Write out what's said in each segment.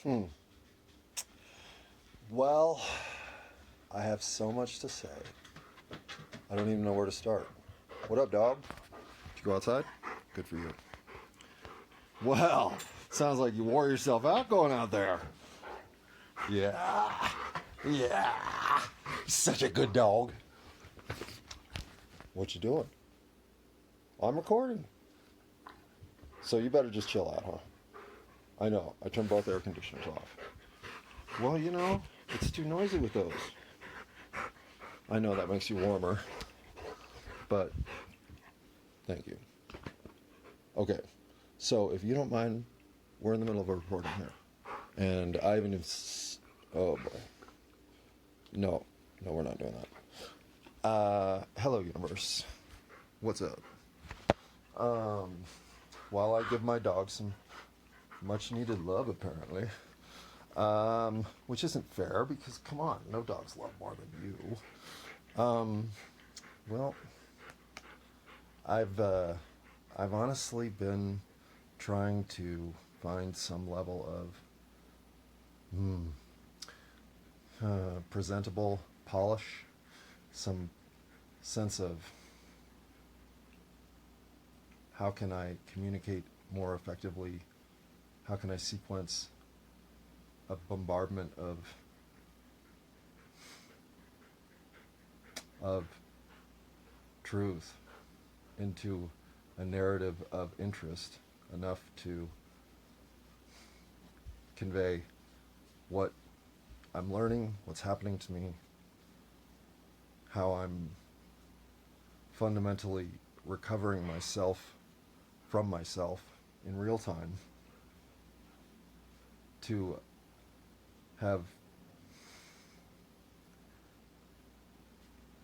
Hmm. Well, I have so much to say. I don't even know where to start. What up, dog? Did you go outside? Good for you. Well, sounds like you wore yourself out going out there. Yeah. Yeah. Such a good dog. What you doing? I'm recording. So you better just chill out, huh? I know. I turned both air conditioners off. Well, you know, it's too noisy with those. I know that makes you warmer, but thank you. Okay, so if you don't mind, we're in the middle of a recording here. And I haven't even... Oh, boy. No, we're not doing that. Hello, universe. What's up? While I give my dog some much-needed love, apparently, which isn't fair because, come on, no dogs love more than you. Well, I've honestly been trying to find some level of presentable polish, some sense of how can I communicate more effectively, how can I sequence a bombardment of truth into a narrative of interest enough to convey what I'm learning, what's happening to me, how I'm fundamentally recovering myself from myself in real time, to have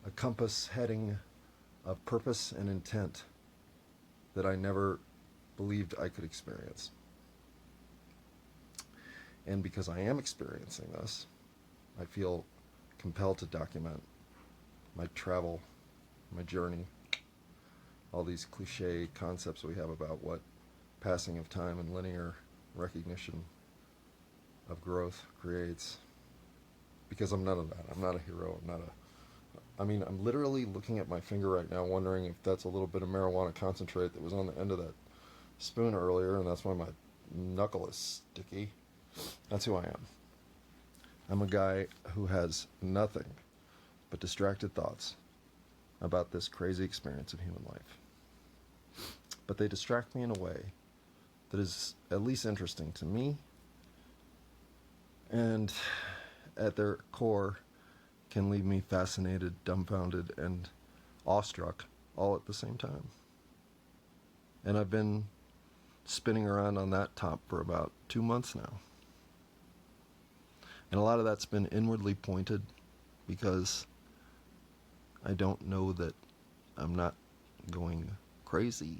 a compass heading of purpose and intent that I never believed I could experience. And because I am experiencing this, I feel compelled to document my travel, my journey, all these cliche concepts we have about what passing of time and linear recognition of growth creates. Because I'm none of that. I'm not a hero. I'm literally looking at my finger right now wondering if that's a little bit of marijuana concentrate that was on the end of that spoon earlier, and that's why my knuckle is sticky. That's who I am. I'm a guy who has nothing but distracted thoughts about this crazy experience of human life. But they distract me in a way that is at least interesting to me, and at their core can leave me fascinated, dumbfounded, and awestruck all at the same time. And I've been spinning around on that top for about 2 months now. And a lot of that's been inwardly pointed because I don't know that I'm not going crazy.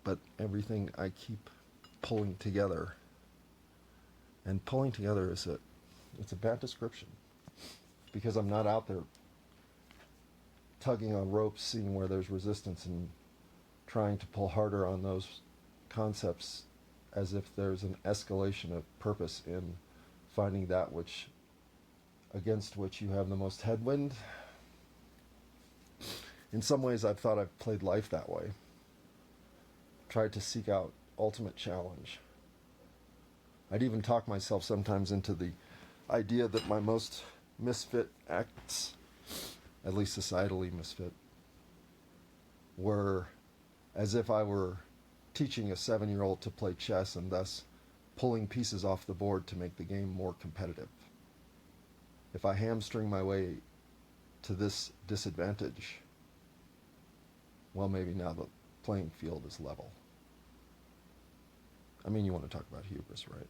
But everything I keep pulling together, and pulling together is it's a bad description, because I'm not out there tugging on ropes, seeing where there's resistance and trying to pull harder on those concepts as if there's an escalation of purpose in finding that against which you have the most headwind. In some ways, I've thought I've played life that way. Tried to seek out ultimate challenge. I'd even talk myself sometimes into the idea that my most misfit acts, at least societally misfit, were as if I were teaching a 7-year-old to play chess and thus pulling pieces off the board to make the game more competitive. If I hamstring my way to this disadvantage, well, maybe now the playing field is level. I mean, you want to talk about hubris, right?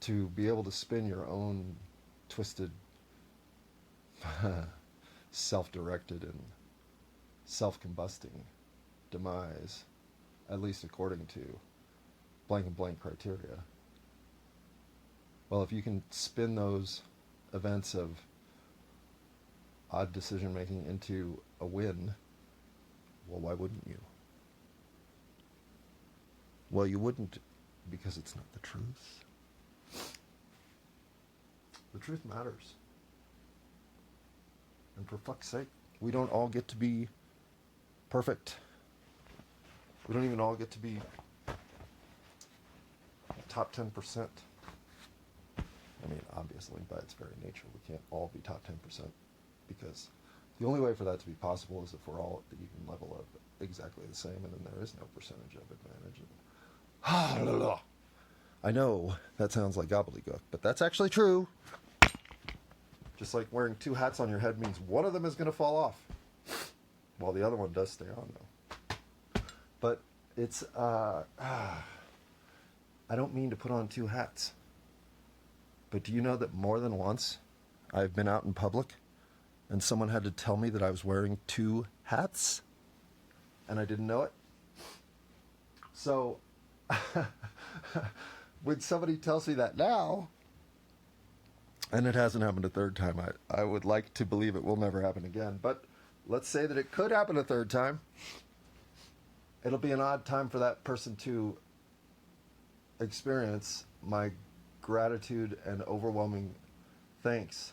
To be able to spin your own twisted, self-directed and self-combusting demise, at least according to blank and blank criteria. Well, if you can spin those events of odd decision making into a win, well, why wouldn't you? Well, you wouldn't because it's not the truth. The truth matters. And for fuck's sake, we don't all get to be perfect. We don't even all get to be top 10%. I mean, obviously, by its very nature, we can't all be top 10%, because the only way for that to be possible is if we're all at the even level of exactly the same, and then there is no percentage of advantage. I know that sounds like gobbledygook, but that's actually true. Just like wearing two hats on your head means one of them is going to fall off, while the other one does stay on, though. But it's, I don't mean to put on two hats. But do you know that more than once I've been out in public and someone had to tell me that I was wearing two hats and I didn't know it? So when somebody tells me that now, and it hasn't happened a third time, I would like to believe it will never happen again. But let's say that it could happen a third time. It'll be an odd time for that person to experience my gratitude and overwhelming thanks.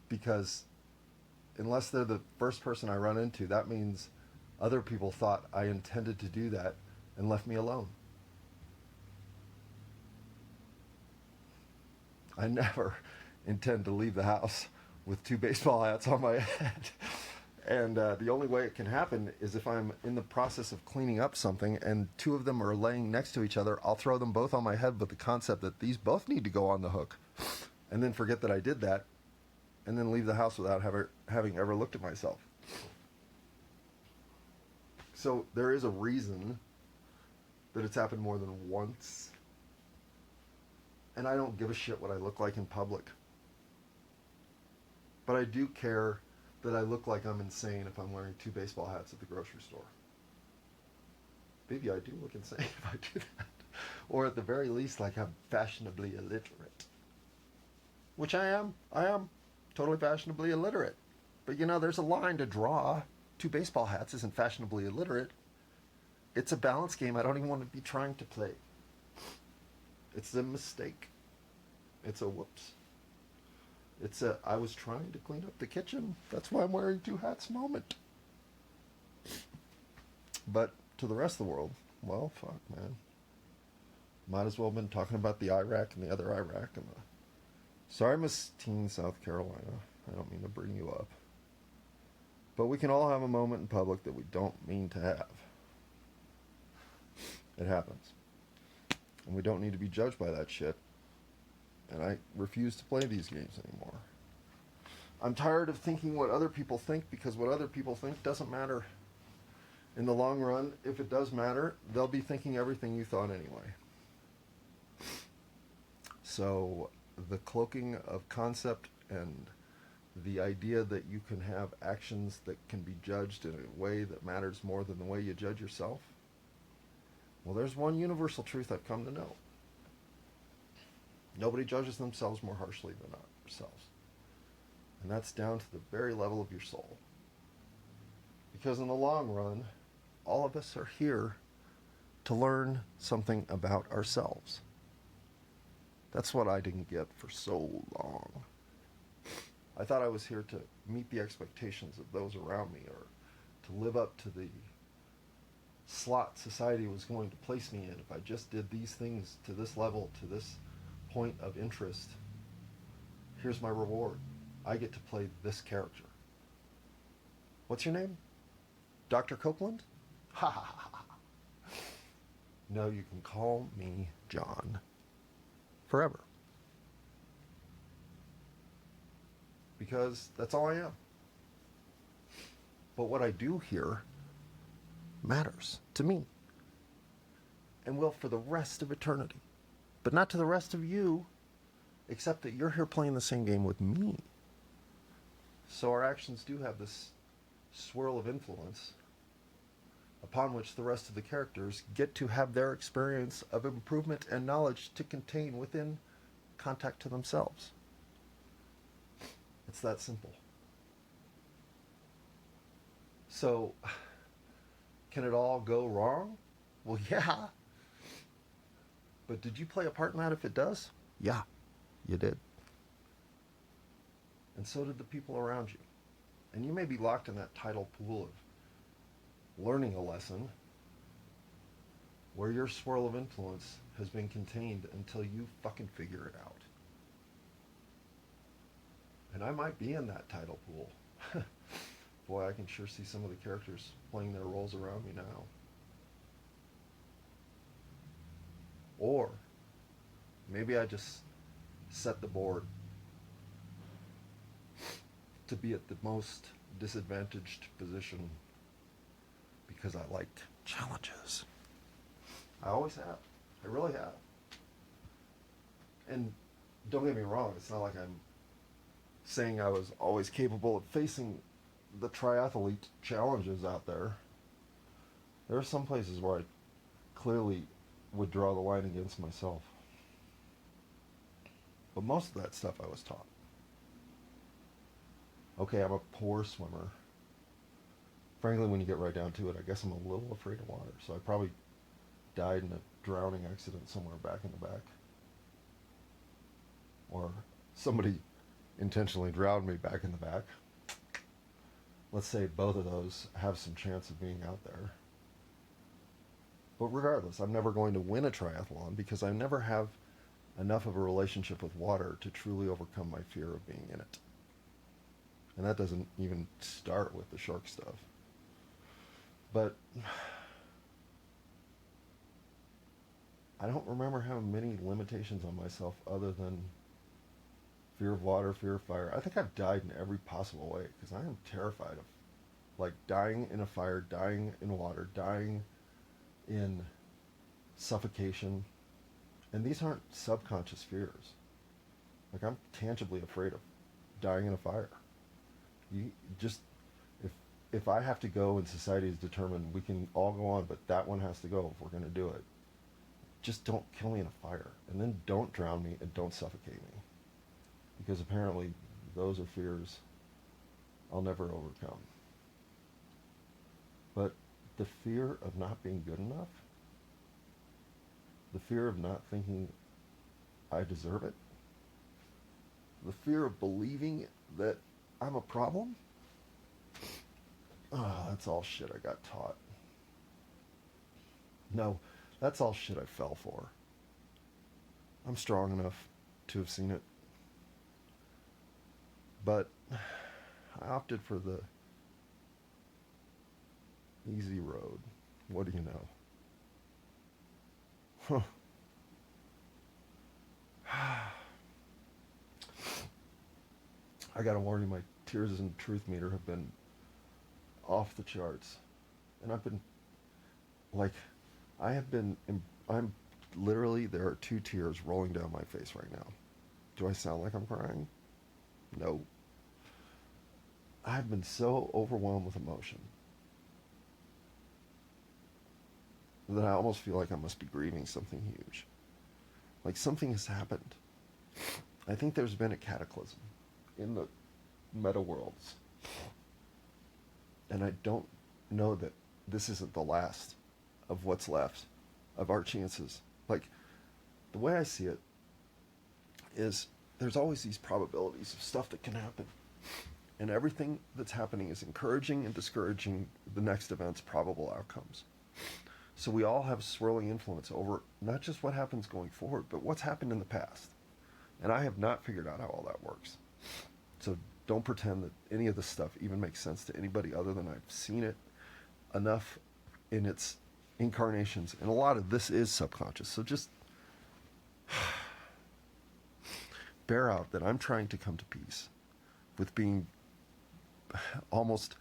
Because unless they're the first person I run into, that means other people thought I intended to do that and left me alone. I never intend to leave the house with two baseball hats on my head. And the only way it can happen is if I'm in the process of cleaning up something and two of them are laying next to each other. I'll throw them both on my head with the concept that these both need to go on the hook, and then forget that I did that, and then leave the house without having ever looked at myself. So there is a reason that it's happened more than once. And I don't give a shit what I look like in public. But I do care that I look like I'm insane if I'm wearing two baseball hats at the grocery store. Maybe I do look insane if I do that. Or at the very least, like I'm fashionably illiterate. Which I am. I am totally fashionably illiterate. But you know, there's a line to draw. Two baseball hats isn't fashionably illiterate. It's a balance game I don't even want to be trying to play. It's a mistake. It's a whoops. It's a, I was trying to clean up the kitchen. That's why I'm wearing two hats moment. But to the rest of the world, well, fuck, man. Might as well have been talking about the Iraq and the other Iraq. And sorry, Miss Teen, South Carolina. I don't mean to bring you up. But we can all have a moment in public that we don't mean to have. It happens. And we don't need to be judged by that shit. And I refuse to play these games anymore. I'm tired of thinking what other people think, because what other people think doesn't matter. In the long run, if it does matter, they'll be thinking everything you thought anyway. So the cloaking of concept and the idea that you can have actions that can be judged in a way that matters more than the way you judge yourself, well, there's one universal truth I've come to know. Nobody judges themselves more harshly than ourselves. And that's down to the very level of your soul. Because in the long run, all of us are here to learn something about ourselves. That's what I didn't get for so long. I thought I was here to meet the expectations of those around me, or to live up to the slot society was going to place me in. If I just did these things to this level, to this point of interest, here's my reward. I get to play this character. What's your name? Dr. Copeland? Ha ha ha ha. No, you can call me John. Forever. Because that's all I am. But what I do here matters to me. And will for the rest of eternity. But not to the rest of you, except that you're here playing the same game with me. So our actions do have this swirl of influence upon which the rest of the characters get to have their experience of improvement and knowledge to contain within contact to themselves. It's that simple. So, can it all go wrong? Well, yeah. But did you play a part in that if it does? Yeah, you did. And so did the people around you. And you may be locked in that tidal pool of learning a lesson where your swirl of influence has been contained until you fucking figure it out. And I might be in that tidal pool. Boy, I can sure see some of the characters playing their roles around me now. Or maybe I just set the board to be at the most disadvantaged position because I liked challenges. I always have. I really have. And don't get me wrong, it's not like I'm saying I was always capable of facing the triathlete challenges out there. There are some places where I clearly would draw the line against myself. But most of that stuff I was taught. Okay, I'm a poor swimmer. Frankly, when you get right down to it, I guess I'm a little afraid of water. So I probably died in a drowning accident somewhere back in the back. Or somebody intentionally drowned me back in the back. Let's say both of those have some chance of being out there. But regardless, I'm never going to win a triathlon because I never have enough of a relationship with water to truly overcome my fear of being in it. And that doesn't even start with the shark stuff. But I don't remember having many limitations on myself other than fear of water, fear of fire. I think I've died in every possible way because I am terrified of like dying in a fire, dying in water, dying in suffocation. And these aren't subconscious fears. Like I'm tangibly afraid of dying in a fire. You just, if I have to go and society is determined we can all go on, but that one has to go if we're going to do it, just don't kill me in a fire. And then don't drown me and don't suffocate me. Because apparently those are fears I'll never overcome. But the fear of not being good enough, the fear of not thinking I deserve it, the fear of believing that I'm a problem, that's all shit I got taught. No, that's all shit I fell for. I'm strong enough to have seen it. But I opted for the easy road. What do you know? I gotta warn you, my tears and truth meter have been off the charts. And I've been, like, I'm literally, there are 2 tears rolling down my face right now. Do I sound like I'm crying? No. I've been so overwhelmed with emotion that I almost feel like I must be grieving something huge. Like something has happened. I think there's been a cataclysm in the meta worlds. And I don't know that this isn't the last of what's left of our chances. Like, the way I see it is there's always these probabilities of stuff that can happen. And everything that's happening is encouraging and discouraging the next event's probable outcomes. So we all have swirling influence over not just what happens going forward, but what's happened in the past. And I have not figured out how all that works. So don't pretend that any of this stuff even makes sense to anybody other than I've seen it enough in its incarnations. And a lot of this is subconscious. So just bear out that I'm trying to come to peace with being almost...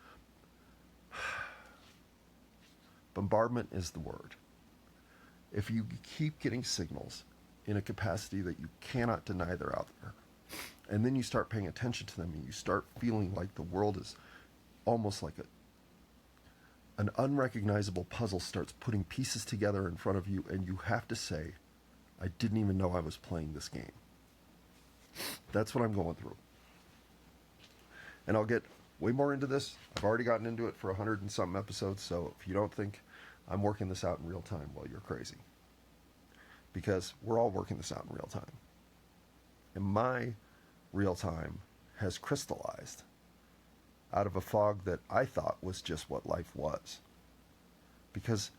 Bombardment is the word. If you keep getting signals in a capacity that you cannot deny they're out there, and then you start paying attention to them and you start feeling like the world is almost like an unrecognizable puzzle starts putting pieces together in front of you, and you have to say, I didn't even know I was playing this game. That's what I'm going through. And I'll get way more into this. I've already gotten into it for 100 and something episodes, so if you don't think I'm working this out in real time while you're crazy. Because we're all working this out in real time. And my real time has crystallized out of a fog that I thought was just what life was. Because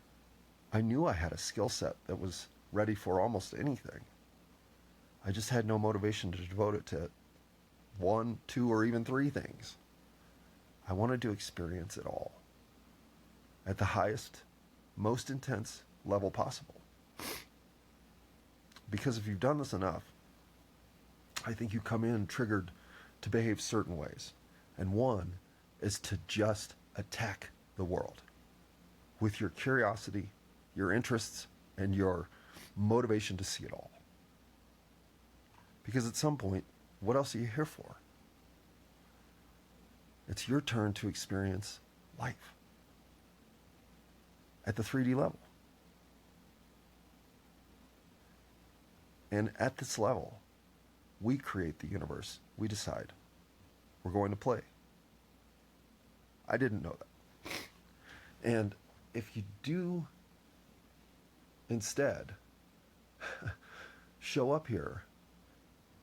I knew I had a skill set that was ready for almost anything. I just had no motivation to devote it to 1, 2, or even 3 things. I wanted to experience it all at the highest, most intense level possible. Because if you've done this enough, I think you come in triggered to behave certain ways. And one is to just attack the world with your curiosity, your interests, and your motivation to see it all. Because at some point, what else are you here for? It's your turn to experience life at the 3D level. And at this level, we create the universe. We decide. We're going to play. I didn't know that. And if you do instead show up here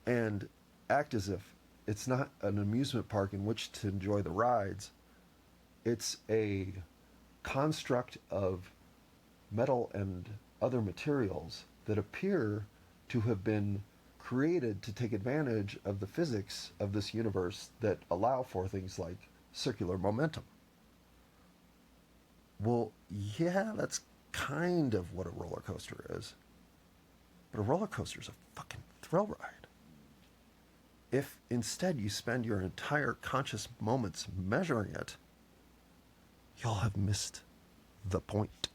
and act as if it's not an amusement park in which to enjoy the rides, it's a construct of metal and other materials that appear to have been created to take advantage of the physics of this universe that allow for things like circular momentum. Well, yeah, that's kind of what a roller coaster is. But a roller coaster is a fucking thrill ride. If instead you spend your entire conscious moments measuring it, you'll have missed the point.